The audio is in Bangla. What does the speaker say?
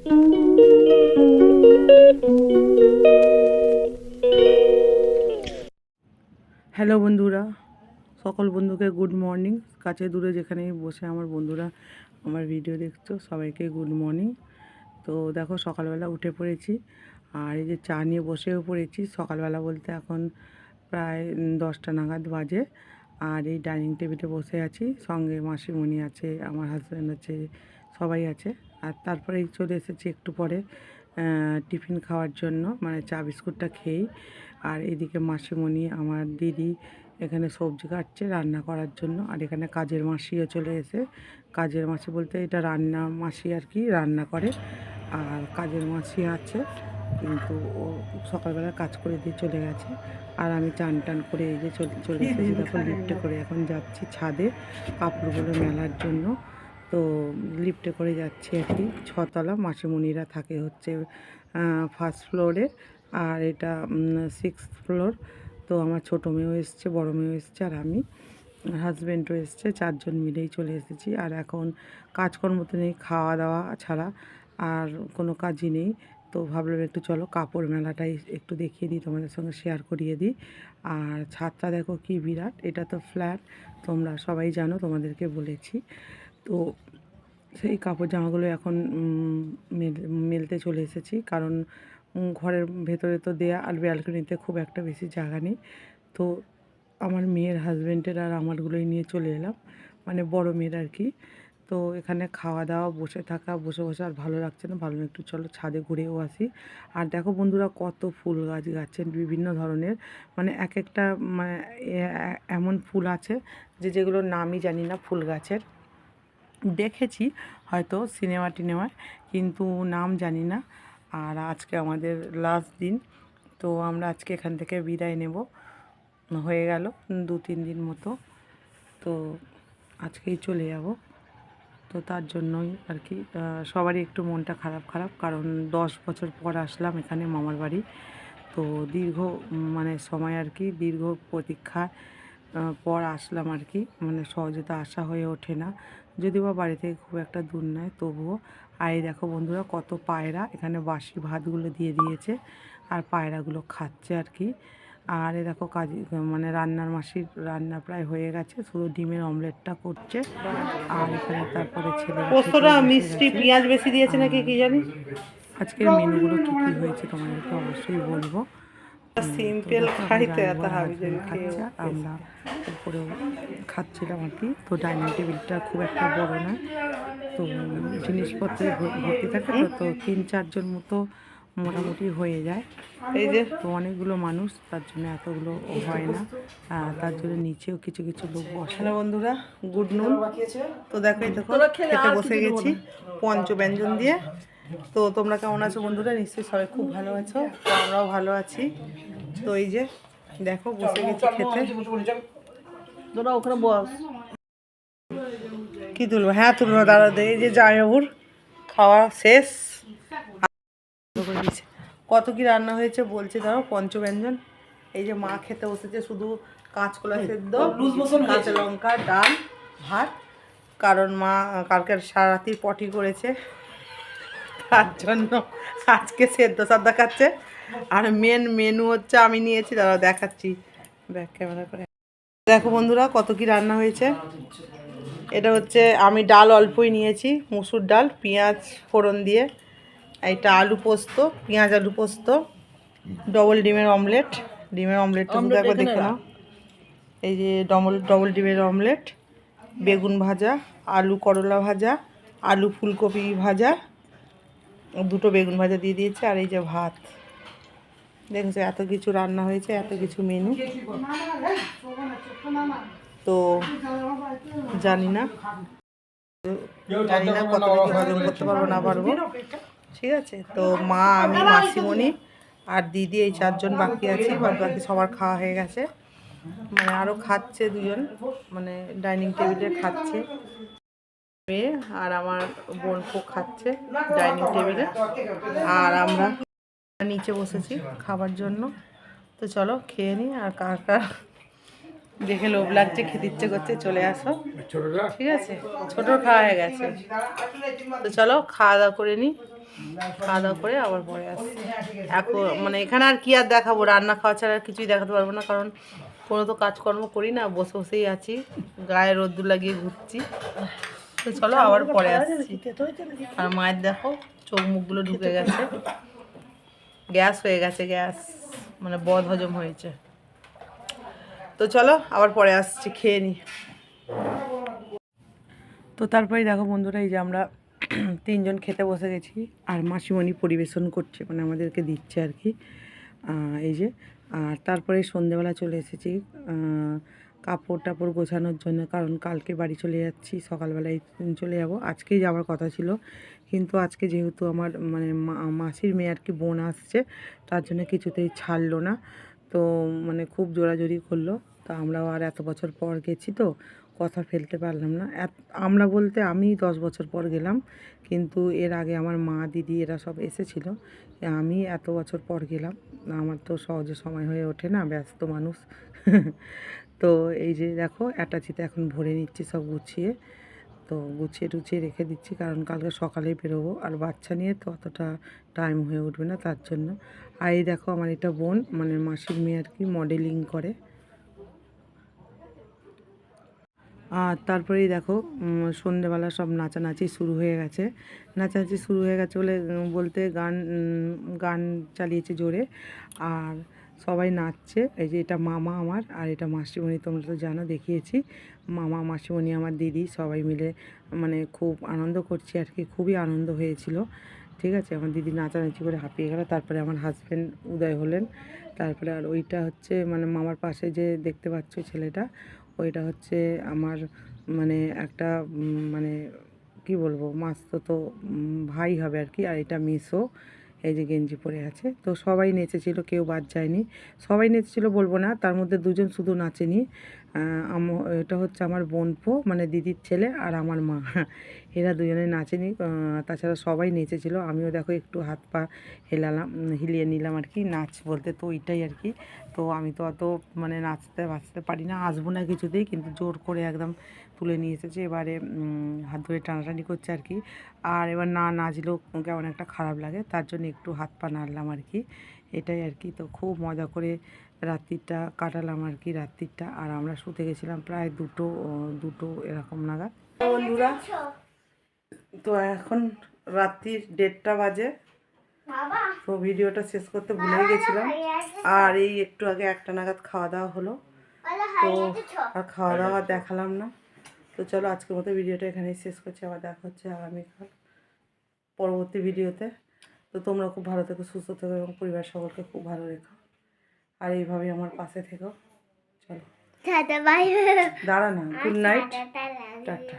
হ্যালো বন্ধুরা, সকল বন্ধুকে গুড মর্নিং। কাছে দূরে যেখানেই বসে আমার বন্ধুরা আমার ভিডিও দেখছো সবাইকে গুড মর্নিং। তো দেখো সকালবেলা উঠে পড়েছি, আর এই যে চা নিয়ে বসেও পড়েছি। সকালবেলা বলতে এখন প্রায় 10টা নাগাদ বাজে। আর এই ডাইনিং টেবিলে বসে আছি, সঙ্গে মাসিমণি আছে, আমার হাজব্যান্ড আছে, সবাই আছে। আর তারপরেই চলে এসেছি একটু পরে টিফিন খাওয়ার জন্য, মানে চা বিস্কুটটা খেয়েই। আর এদিকে মাসিমণি আমার দিদি এখানে সবজি কাটছে রান্না করার জন্য। আর এখানে কাজের মাসিও চলে এসে, কাজের মাসি বলতে এটা রান্না মাসি আর কি, রান্না করে। আর কাজের মাসি আছে, কিন্তু ও সকালবেলা কাজ করে দিয়ে চলে গেছে। আর আমি চান টান করে এই যে চলে এসেছি, দেখো লিফটে করে এখন যাচ্ছি ছাদে কাপড়গুলো মেলার জন্য। তো লিফটে করে যাচ্ছি আর কি, 6তলা। মাসিমণিরা থাকে হচ্ছে ফার্স্ট ফ্লোরে, আর এটা 6th ফ্লোর। তো আমার ছোটো মেয়েও এসছে, বড়ো মেয়েও এসছে, আর আমি হাজব্যান্ডও এসছে, 4জন মিলেই চলে এসেছি। আর এখন কাজকর্ম তো নেই, খাওয়া দাওয়া ছাড়া আর কোনো কাজই নেই। তো ভাবলাম একটু চলো কাপড় মেলাটাই একটু দেখিয়ে দিই, তোমাদের সঙ্গে শেয়ার করিয়ে দিই। আর ছাদটা দেখো কি বিরাট, এটা তো ফ্ল্যাট, তোমরা সবাই জানো, তোমাদেরকে বলেছি। তো সেই কাপড় জামাগুলো এখন মেলতে চলে এসেছি, কারণ ঘরের ভেতরে তো দেয়া, আর ব্যালকনিতে খুব একটা বেশি জায়গা নেই। তো আমার মেয়ের হাজব্যান্ডের আর আমারগুলোই নিয়ে চলে এলাম, মানে বড় মেয়ের আর কি। তো এখানে খাওয়া দাওয়া, বসে থাকা, বসে বসে আর ভালো লাগছে না, ভালো একটু চলো ছাদে ঘুরেও আসি। আর দেখো বন্ধুরা কত ফুল গাছ গাছেন বিভিন্ন ধরনের, মানে এক একটা মানে এমন ফুল আছে যেগুলোর নামই জানি না ফুল গাছের। দেখেছি হয়তো সিনেমা টিনেমায়, কিন্তু নাম জানি না। আর আজকে আমাদের লাস্ট দিন, তো আমরা আজকে এখান থেকে বিদায় নেব, হয়ে গেল 2-3 দিন মতো। তো আজকেই চলে যাব। তো তার জন্যই আর কি সবারই একটু মনটা খারাপ, কারণ 10 বছর পর আসলাম এখানে মামার বাড়ি। তো দীর্ঘ মানে সময় আর কি, দীর্ঘ প্রতীক্ষা পর আসলাম আর কি, মানে সহজে তো আসা হয়ে ওঠে না, যদিও বা বাড়ি থেকে খুব একটা দূর নয় তবুও। আর এই দেখো বন্ধুরা কত পায়রা, এখানে বাসি ভাতগুলো দিয়ে দিয়েছে, আর পায়রাগুলো খাচ্ছে আর কি। আর এ দেখো কাজ, মানে রান্নার মাসির রান্না প্রায় হয়ে গেছে, শুধু ডিমের অমলেটটা করছে। আর এখানে তারপরে ছেলে পোস্তটা মিষ্টি পেঁয়াজ বেশি দিয়েছে নাকি কি জানি। আজকের মেনুগুলো কী কী হয়েছে তোমাদেরকে অবশ্যই বলবো। সিম্পল খাইতে খাচ্ছে, আমরা উপরেও খাচ্ছিলাম আর কি। তো ডাইনিং টেবিলটা খুব একটা বড় নয়, তো জিনিসপত্রে ভর্তি থাকে, তো 3-4জন মতো মোটামুটি হয়ে যায়। এই যে তো অনেকগুলো মানুষ, তার জন্য এতগুলো হয় না, তার জন্য নিচেও কিছু কিছু লোক বসে। হ্যালো বন্ধুরা, গুড নুন। তো দেখো এই দেখো খেতে বসে গেছি পঞ্চব্যঞ্জন দিয়ে। তো তোমরা কেমন আছো বন্ধুরা? নিশ্চয়ই সবাই খুব ভালো আছো, তো আমরাও ভালো আছি। তো এই যে দেখো বসে গেছি খেতে। তোরা ওখানে বস, কি তুলবো? হ্যাঁ তুলবো, দাঁড়া। এই যে জামাইবাবুর খাওয়া শেষ, কত কি রান্না হয়েছে বলছে, ধরো পঞ্চব্যঞ্জন। এই যে মা খেতে বসেছে শুধু কাঁচকলা সেদ্ধ, কাঁচা লঙ্কা, ডাল, ভাত, কারণ মা কালকে সারা রাত্রি পটি করেছে, তার জন্য আজকে সেদ্ধ সাদ্দা খাচ্ছে। আর মেনু হচ্ছে আমি নিয়েছি, দাঁড়া দেখাচ্ছি ব্যাক ক্যামেরা করে। দেখো বন্ধুরা কত কি রান্না হয়েছে। এটা হচ্ছে, আমি ডাল অল্পই নিয়েছি, মুসুর ডাল, পেঁয়াজ ফোড়ন দিয়ে। এইটা আলু পোস্ত, পেঁয়াজ আলু পোস্ত, ডবল ডিমের অমলেট, শুধু একবার দেখে নাও। এই যে ডবল ডিমের অমলেট, বেগুন ভাজা, আলু করলা ভাজা, আলু ফুলকপি ভাজা, 2টো বেগুন ভাজা দিয়ে দিয়েছে, আর এই যে ভাত। দেখেছো এত কিছু রান্না হয়েছে, এত কিছু মেনু। তো জানি না কতটা কি হজম করতে পারবো না পারবো, ঠিক আছে। তো মা, আমি, মাসিমণি আর দিদি, এই 4জন বাকি আছি, বাকি সবার খাওয়া হয়ে গেছে। মানে আরও খাচ্ছে 2জন, মানে ডাইনিং টেবিলে খাচ্ছে, মেয়ে আর আমার বোন খাচ্ছে ডাইনিং টেবিলে, আর আমরা নিচে বসেছি খাবার জন্য। তো চলো খেয়ে নিই, আর কার কার দেখে লোভ লাগছে, খেতে ইচ্ছে করছে চলে আসো, ঠিক আছে। ছোটোর খাওয়া হয়ে গেছে, তো চলো খাওয়া দাওয়া করে নিই। খাওয়া দাওয়া করে আবার পরে আসছি। এখন মানে এখানে আর কি আর দেখাবো, রান্না খাওয়া ছাড়া আর কিছুই দেখাতে পারবো না, কারণ কোনো তো কাজকর্ম করি না, বসে বসেই আছি, গায়ে রোদ্দুর লাগিয়ে ঘুরছি। তো চলো আবার পরে আসছি। আর মায়ের দেখো চোখ মুখগুলো ঢুকে গেছে, গ্যাস হয়ে গেছে, গ্যাস মানে বদ হজম হয়েছে। তো চলো আবার পরে আসছি, খেয়ে নিই। তো তারপরে দেখো বন্ধুরা, এই যে আমরা তিনজন খেতে বসে গেছি, আর মাসিমণি পরিবেশন করছে, মানে আমাদেরকে দিচ্ছে আর কি। এই যে, আর তারপরে সন্ধেবেলা চলে এসেছি কাপড় টাপড় গোছানোর জন্য, কারণ কালকে বাড়ি চলে যাচ্ছি, সকালবেলায় চলে যাব। আজকেই যাওয়ার কথা ছিল, কিন্তু আজকে যেহেতু আমার মানে মাসির মেয়ে আর কি বোন আসছে, তার জন্য কিছুতেই ছাড়লো না। তো মানে খুব জোরাজোরি করলো। তো আমরাও আর এত বছর পর গেছি, তো কথা ফেলতে পারলাম না। আমরা বলতে আমি 10 বছর পর গেলাম, কিন্তু এর আগে আমার মা দিদি এরা সব এসেছিলো। আমি এত বছর পর গেলাম, আমার তো সহজে সময় হয়ে ওঠে না, ব্যস্ত মানুষ। তো এই যে দেখো অ্যাটাচিতে এখন ভরে নিচ্ছি সব গুছিয়ে, তো গুছিয়ে টুছিয়ে রেখে দিচ্ছি, কারণ কালকে সকালে বেরোবো, আর বাচ্চা নিয়ে তো অতটা টাইম হয়ে উঠবে না তার জন্য। আর এই দেখো আমার এটা বোন, মানে মাসির মেয়ে আর কি, মডেলিং করে। আর তারপরেই দেখো সন্ধেবেলা সব নাচানাচি শুরু হয়ে গেছে। নাচানাচি শুরু হয়ে গেছে বলতে গান চালিয়েছে জোরে, আর সবাই নাচছে। এই যে এটা মামা আমার, আর এটা মাসিমণি, তোমরা তো জানো দেখিয়েছি। মামা মাসিমণি আমার দিদি সবাই মিলে মানে খুব আনন্দ করছি আর কি, খুবই আনন্দ হয়েছিল। ঠিক আছে, আমার দিদি নাচানাচি করে হাঁপিয়ে গেল। তারপরে আমার হাজব্যান্ড উদয় হলেন। তারপরে আর ওইটা হচ্ছে মানে মামার পাশে যে দেখতে পাচ্ছ ছেলেটা, ওইটা হচ্ছে আমার মানে একটা মানে কি বলবো, মাসতুতো ভাই হবে আর কি। আর এটা মিসো, এই যে গেঞ্জি পরে আছে। তো সবাই নেচেছিল, কেউ বাদ যায়নি। সবাই নেচেছিল বলবো না, তার মধ্যে দুজন শুধু নাচেনি। এটা হচ্ছে আমার বোনপো, মানে দিদির ছেলে, আর আমার মা। এরা দুজনে নাচেনি, তাছাড়া সবাই নেচেছিল। আমিও দেখো একটু হাত পা হিলিয়ে নিলাম আর কি, নাচ বলতে তো ওইটাই আর কি। তো আমি তো অত মানে নাচতে বাঁচতে পারি না, আসবো না কিছুতেই, কিন্তু জোর করে একদম তুলে নিয়ে এসেছে। এবারে হাত ধরে টানাটানি করছে আর কি। আর এবার না নাচলেও কেমন একটা খারাপ লাগে, তার জন্য একটু হাত পা নাড়লাম আর কি, এটাই আর কি। তো খুব মজা করে রাত্রিটা কাটালাম আর কি, রাত্রিটা। আর আমরা শুতে গেছিলাম প্রায় দুটো এরকম নাগাদ। বন্ধুরা, তো এখন রাত্রির 1:30 বাজে। তো ভিডিওটা শেষ করতে ভুলেই গেছিলাম। আর এই একটু আগে 1টা নাগাদ খাওয়া দাওয়া হলো, তো আর খাওয়া দাওয়া দেখালাম না। তো চলো আজকের মতো ভিডিওটা এখানেই শেষ করছি, আবার দেখা হচ্ছে আগামীকাল পরবর্তী ভিডিওতে। তো তোমরা খুব ভালো থেকো, সুস্থ থেকো, এবং পরিবার সকলকে খুব ভালো রেখো, আর এইভাবেই আমার পাশে থেকো। চলো দাঁড়া না, গুড নাইট, টাটা।